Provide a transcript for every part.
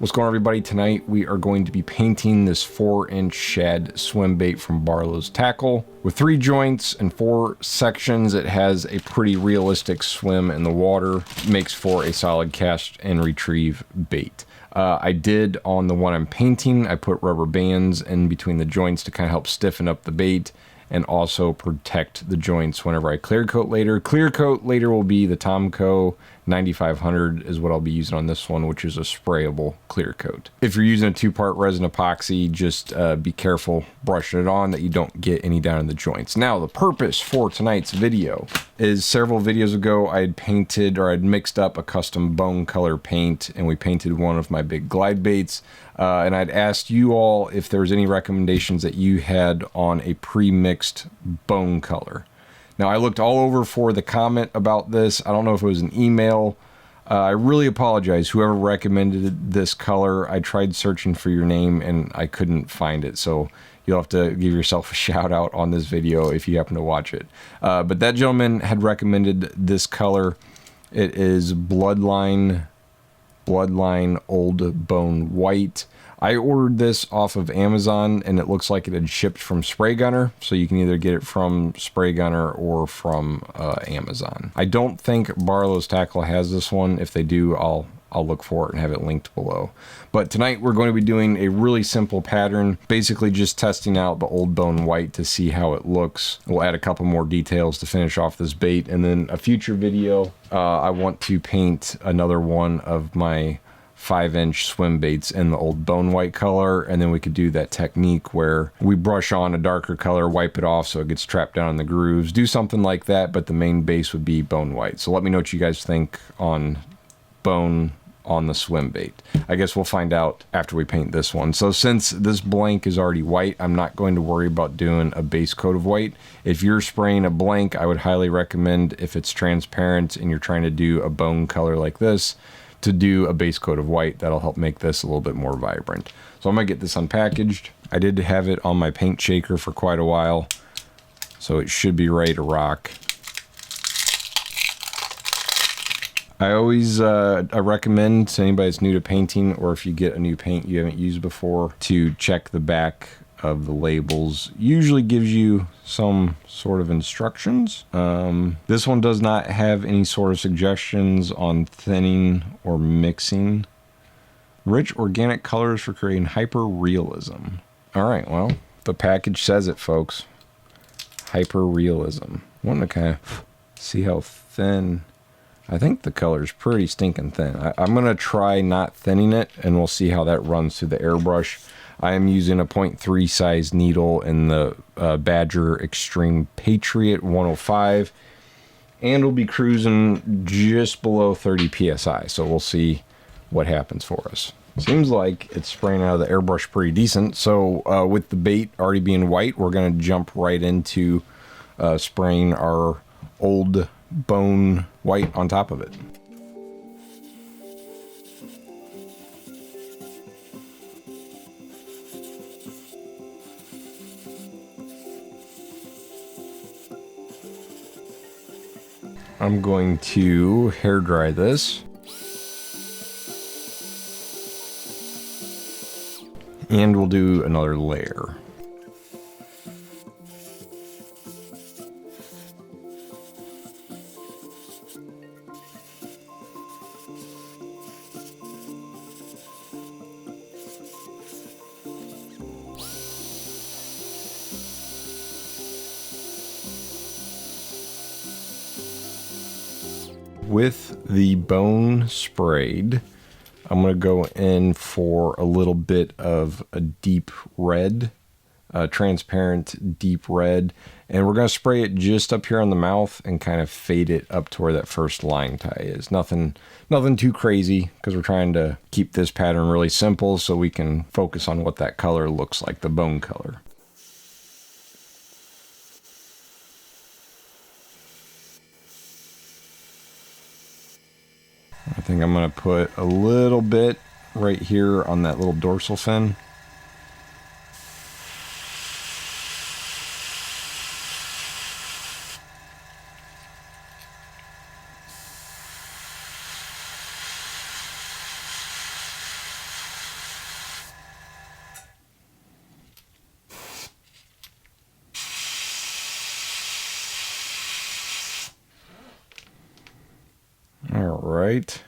What's going on, everybody? Tonight we are going to be painting this 4-inch shad swim bait from Barlow's Tackle. With 3 joints and 4 sections, it has a pretty realistic swim in the water. Makes for a solid cast and retrieve bait. I did on the one I'm painting, I put rubber bands in between the joints to kind of help stiffen up the bait and also protect the joints whenever I clear coat later. Clear coat later will be the Tomco 9500 is what I'll be using on this one, which is a sprayable clear coat. If you're using a 2-part resin epoxy, just be careful brushing it on that you don't get any down in the joints. Now, the purpose for tonight's video is several videos ago I had painted, or I'd mixed up a custom bone color paint, and we painted one of my big glide baits. And I'd asked you all if there was any recommendations that you had on a pre-mixed bone color. Now, I looked all over for the comment about this. I don't know if it was an email. I really apologize, whoever recommended this color. I tried searching for your name and I couldn't find it. So you'll have to give yourself a shout out on this video if you happen to watch it. But that gentleman had recommended this color. It is Bloodline Old Bone White. I ordered this off of Amazon and it looks like it had shipped from Spray Gunner, so you can either get it from Spray Gunner or from Amazon. I don't think Barlow's Tackle has this one. If they do, I'll look for it and have it linked below. But tonight we're going to be doing a really simple pattern, basically just testing out the Old Bone White to see how it looks. We'll add a couple more details to finish off this bait, and then a future video, I want to paint another one of my 5-inch swim baits in the Old Bone White color, and then we could do that technique where we brush on a darker color, wipe it off so it gets trapped down in the grooves. Do something like that, but the main base would be bone white. So let me know what you guys think on bone on the swim bait. I guess we'll find out after we paint this one. So since this blank is already white, I'm not going to worry about doing a base coat of white. If you're spraying a blank, I would highly recommend, if it's transparent and you're trying to do a bone color like this, to do a base coat of white. That'll help make this a little bit more vibrant. So I'm gonna get this unpackaged. I did have it on my paint shaker for quite a while, so it should be ready to rock. I always I recommend to anybody that's new to painting, or if you get a new paint you haven't used before, to check the back of the labels. Usually gives you some sort of instructions. This one does not have any sort of suggestions on thinning or mixing. Rich organic colors for creating hyper realism. All right, well, the package says it, folks. Hyper realism. I want to kind of see how thin. I think the color is pretty stinking thin. I'm gonna try not thinning it, and we'll see how that runs through the airbrush. I am using a 0.3 size needle in the Badger Extreme Patriot 105, and we'll be cruising just below 30 psi, so we'll see what happens for us. Seems like it's spraying out of the airbrush pretty decent. So with the bait already being white, we're going to jump right into spraying our Old Bone White on top of it. I'm going to hair dry this. And we'll do another layer. With the bone sprayed, I'm going to go in for a little bit of a deep red, transparent deep red, and we're going to spray it just up here on the mouth and kind of fade it up to where that first line tie is. Nothing too crazy, because we're trying to keep this pattern really simple so we can focus on what that color looks like, the bone color. I think I'm going to put a little bit right here on that little dorsal fin. right.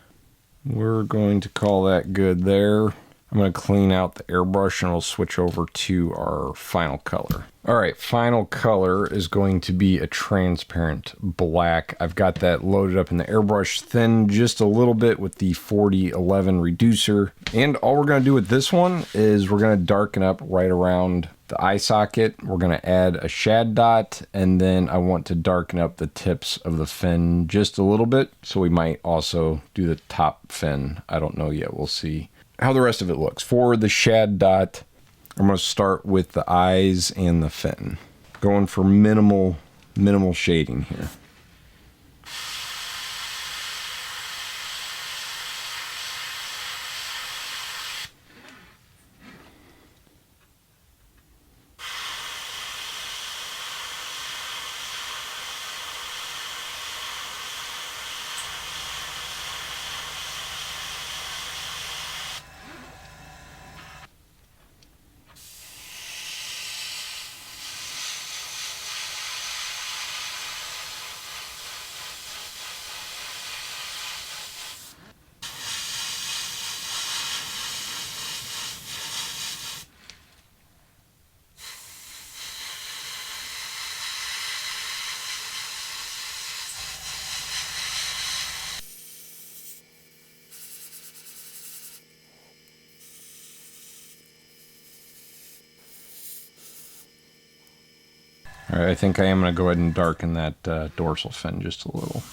We're going to call that good there. I'm going to clean out the airbrush and we'll switch over to our final color. All right, final color is going to be a transparent black. I've got that loaded up in the airbrush, thinned just a little bit with the 4011 reducer. And all we're going to do with this one is we're going to darken up right around the eye socket. We're going to add a shad dot, and then I want to darken up the tips of the fin just a little bit. So we might also do the top fin. I don't know yet. We'll see how the rest of it looks. For the shad dot, I'm going to start with the eyes and the fin. Going for minimal shading here. All right, I think I am going to go ahead and darken that dorsal fin just a little.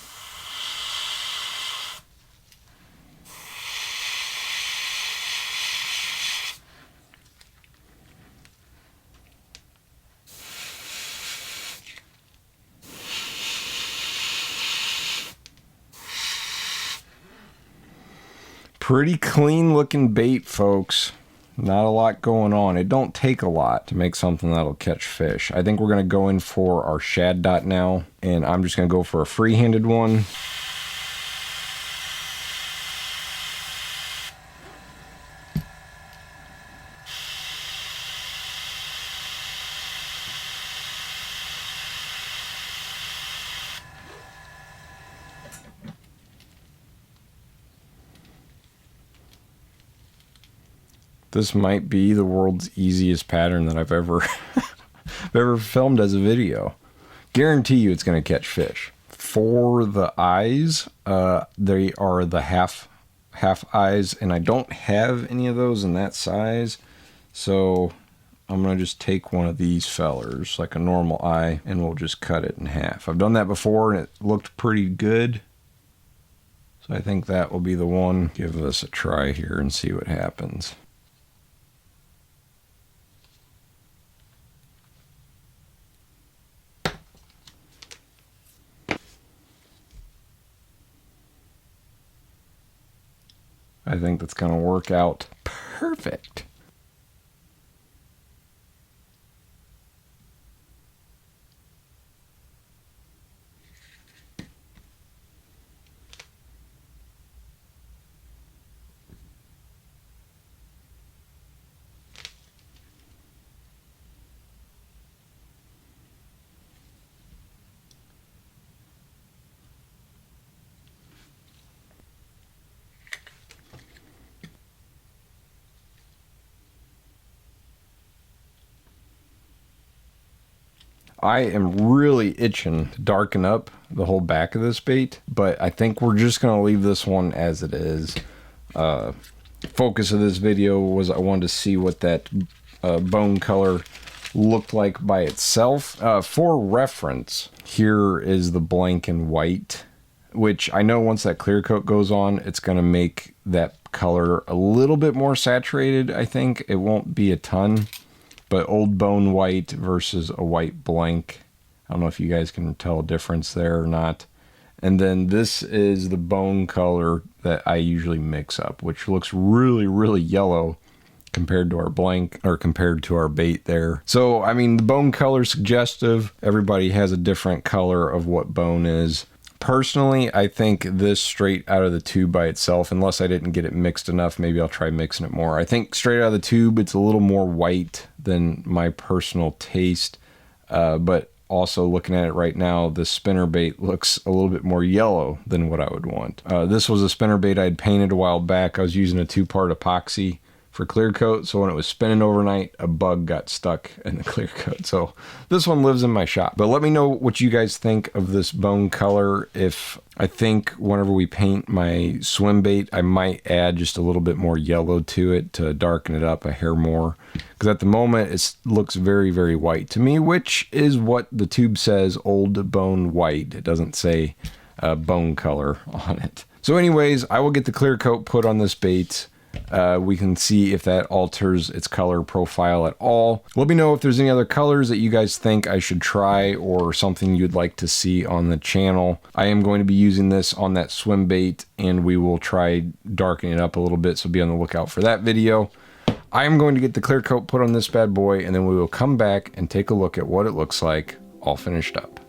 Pretty clean looking bait, folks. Not a lot going on. It don't take a lot to make something that'll catch fish. I think we're going to go in for our shad dot now, and I'm just going to go for a free-handed one. This might be the world's easiest pattern that I've ever filmed as a video. Guarantee you it's going to catch fish. For the eyes, they are the half eyes, and I don't have any of those in that size. So I'm going to just take one of these fellers, like a normal eye, and we'll just cut it in half. I've done that before, and it looked pretty good. So I think that will be the one. Give this a try here and see what happens. I think that's going to work out perfect. I am really itching to darken up the whole back of this bait, but I think we're just going to leave this one as it is. Focus of this video was I wanted to see what that bone color looked like by itself. For reference, here is the blank and white, which I know once that clear coat goes on, it's going to make that color a little bit more saturated, I think. It won't be a ton. But old bone white versus a white blank. I don't know if you guys can tell a difference there or not. And then this is the bone color that I usually mix up, which looks really, really yellow compared to our blank, or compared to our bait there. So, I mean, the bone color is suggestive. Everybody has a different color of what bone is. Personally, I think this straight out of the tube by itself, unless I didn't get it mixed enough, maybe I'll try mixing it more. I think straight out of the tube, it's a little more white than my personal taste. But also looking at it right now, the spinnerbait looks a little bit more yellow than what I would want. This was a spinnerbait I had painted a while back. I was using a 2-part epoxy for clear coat, so when it was spinning overnight, a bug got stuck in the clear coat. So this one lives in my shop. But let me know what you guys think of this bone color. If I think whenever we paint my swim bait, I might add just a little bit more yellow to it to darken it up a hair more, because at the moment it looks very, very white to me, which is what the tube says, old bone white. It doesn't say bone color on it. So anyways, I will get the clear coat put on this bait. We can see if that alters its color profile at all. Let me know if there's any other colors that you guys think I should try or something you'd like to see on the channel. I am going to be using this on that swim bait, and we will try darkening it up a little bit, so be on the lookout for that video. I am going to get the clear coat put on this bad boy, and then we will come back and take a look at what it looks like all finished up.